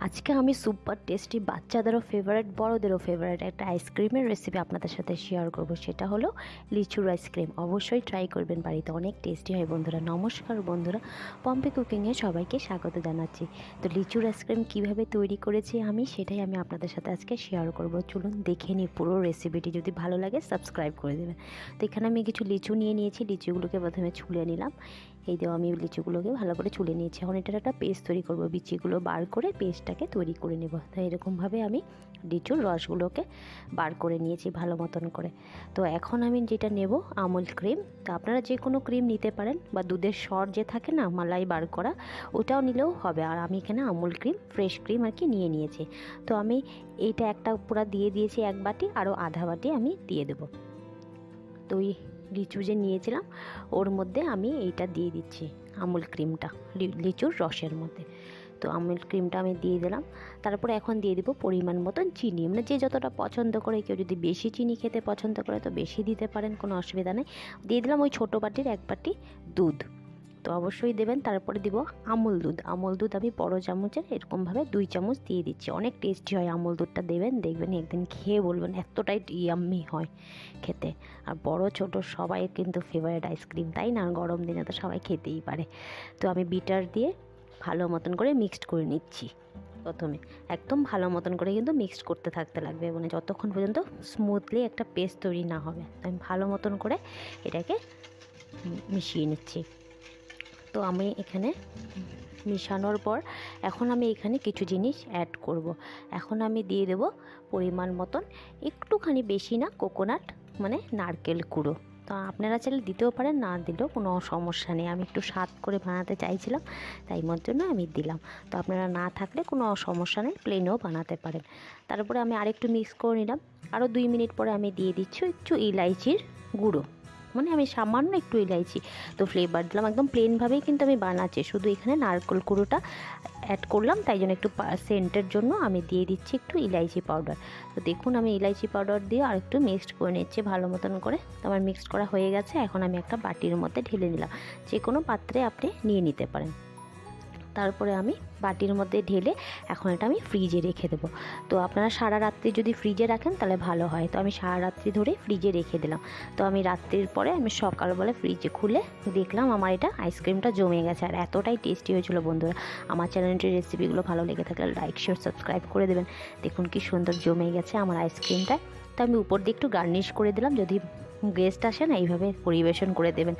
আজকে আমি super tasty বাচ্চাদেরও ফেভারিট বড়োদেরও ফেভারিট একটা আইসক্রিমের রেসিপি আপনাদের সাথে শেয়ার করব। সেটা হলো লিচুর আইসক্রিম। অবশ্যই ট্রাই করবেন, বাড়িতে অনেক টেস্টি হয় বন্ধুরা। নমস্কার বন্ধুরা, পম্পি কুকিংয়ে সবাইকে স্বাগত জানাচ্ছি। তো লিচুর আইসক্রিম কীভাবে তৈরি করেছি আমি, সেটাই আমি আপনাদের সাথে আজকে শেয়ার করব। চলুন দেখে নিই পুরো রেসিপিটি। যদি ভালো লাগে সাবস্ক্রাইব করে দেবেন। তো এখানে আমি কিছু লিচু নিয়ে নিয়েছি। লিচুগুলোকে প্রথমে ছুলে নিলাম। এই দেওয়া আমি লিচুগুলোকে ভালো করে ছুলে নিয়েছি। এখন এটার একটা পেস্ট তৈরি করব। বিচিগুলো বার করে পেস্টটাকে তৈরি করে নেব। তো এরকমভাবে আমি লিচুর রসগুলোকে বার করে নিয়েছি ভালো মতন করে। তো এখন আমি যেটা নেব আমুল ক্রিম। তো আপনারা যে কোনো ক্রিম নিতে পারেন, বা দুধের সর যে থাকে না মালাই বার করা, ওটাও নিলেও হবে। আর আমি এখানে আমুল ক্রিম, ফ্রেশ ক্রিম আর কি নিয়ে নিয়েছি। তো আমি এইটা একটা পুরো দিয়ে দিয়েছি এক বাটি, আরও আধা বাটি আমি দিয়ে দেবো। তো ওই লিচু যে নিয়েছিলাম ওর মধ্যে আমি এইটা দিয়ে দিচ্ছি, আমুল ক্রিমটা লিচুর রসের মধ্যে। তো আমুল ক্রিমটা আমি দিয়ে দিলাম। তারপরে এখন দিয়ে দিব পরিমাণ মতন চিনি, মানে যে যতটা পছন্দ করে। কেউ যদি বেশি চিনি খেতে পছন্দ করে তো বেশি দিতে পারেন, কোনো অসুবিধা নেই। দিয়ে দিলাম ওই ছোটো বাটির এক বাটি দুধ, তো অবশ্যই দেবেন। তারপরে দিব আমুল দুধ। আমুল দুধ আমি বড়ো চামচের এরকমভাবে 2 চামচ দিয়ে দিচ্ছি। অনেক টেস্টি হয় আমুল দুধটা, দেবেন দেখবেন একদিন খেয়ে বলবেন এতটাই ইয়াম্মি হয় খেতে। আর বড় ছোট সবাই কিন্তু ফেভারিট আইসক্রিম, তাই না? গরম দিনে তো সবাই খেতেই পারে। তো আমি বিটার দিয়ে ভালো মতন করে মিক্সড করে নিচ্ছি। প্রথমে একদম ভালো মতন করে কিন্তু মিক্সড করতে থাকতে লাগবে, মানে যতক্ষণ পর্যন্ত স্মুথলি একটা পেস্ট তৈরি না হবে। তো আমি ভালো মতন করে এটাকে মিশিয়ে নিচ্ছি। তো আমি এখানে মিশানোর পর এখন আমি এখানে কিছু জিনিস অ্যাড করব। এখন আমি দিয়ে দেব পরিমাণ মতন, একটুখানি বেশি না, কোকোনাট মানে নারকেল কুড়ো। তো আপনারা চাইলে দিতেও পারেন, না দিলেও কোনো সমস্যা নেই। আমি একটু স্বাদ করে বানাতে চাইছিলাম, তাই জন্য আমি দিলাম। তো আপনারা না থাকলে কোনো সমস্যা নেই, প্লেনও বানাতে পারেন। তারপরে আমি আরেকটু মিক্স করে নিলাম। আরও 2 মিনিট পরে আমি দিয়ে দিচ্ছি একটু ইলাইচির গুঁড়ো, মানে আমি সামান্য একটু ইলাইচি তো ফ্লেভার দিলাম। একদম প্লেনভাবেই কিন্তু আমি বানাচ্ছি, শুধু এখানে নারকেল কুড়োটা অ্যাড করলাম, তাই জন্য একটু সেন্টের জন্য আমি দিয়ে দিচ্ছি একটু ইলাইচি পাউডার। তো দেখুন আমি ইলাইচি পাউডার দিয়ে আর একটু মিক্সড করে নিচ্ছি ভালো মতন করে। তো আমার মিক্সড করা হয়ে গেছে। এখন আমি একটা বাটির মধ্যে ঢেলে নিলাম। যে কোনো পাত্রে আপনি নিয়ে নিতে পারেন। তারপরে আমি বাটির মধ্যে ঢেলে এখন এটা আমি ফ্রিজে রেখে দেবো। তো আপনারা সারা রাত্রি যদি ফ্রিজে রাখেন তাহলে ভালো হয়। তো আমি সারা রাত্রি ধরে ফ্রিজে রেখে দিলাম। তো আমি রাত্রির পরে আমি সকালবেলা ফ্রিজে খুলে দেখলাম আমার এটা আইসক্রিমটা জমে গেছে। আর এতটাই টেস্টি হয়েছিল বন্ধুরা। আমার চ্যানেলটির রেসিপিগুলো ভালো লেগে থাকলে লাইক শেয়ার সাবস্ক্রাইব করে দেবেন। দেখুন কি সুন্দর জমে গেছে আমার আইসক্রিমটা। তো আমি উপর দিয়ে একটু গার্নিশ করে দিলাম। যদি গেস্ট আসে না, এইভাবে পরিবেশন করে দেবেন,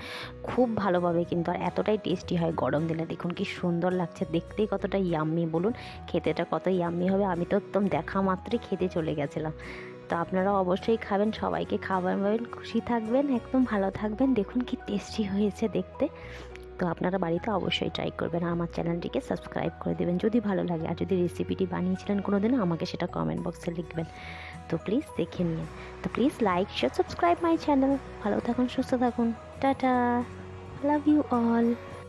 খুব ভালোভাবে কিন্তু। আর এতটাই টেস্টি হয় গরম দিনে। দেখুন কি সুন্দর লাগছে, দেখতেই কতটা ইয়াম্মি বলুন, খেতেটা কত ইয়াম্মি হবে। আমি তো একদম দেখা মাত্রই খেতে চলে গেছিলাম। তো আপনারাও অবশ্যই খাবেন, সবাইকে খাওয়াবেন, খুশি থাকবেন, একদম ভালো থাকবেন। দেখুন কি টেস্টি হয়েছে দেখতে। তো আপনারা বাড়িতে অবশ্যই ট্রাই করবেন। আর আমার চ্যানেলটিকে সাবস্ক্রাইব করে দেবেন যদি ভালো লাগে। আর যদি রেসিপিটি বানিয়েছিলেন কোনো দিনও, আমাকে সেটা কমেন্ট বক্সে লিখবেন। তো প্লিজ দেখে নিন। তো please like share subscribe my channel. ভালো থাকুন, সুস্থ থাকুন, টাটা, লাভ ইউ অল।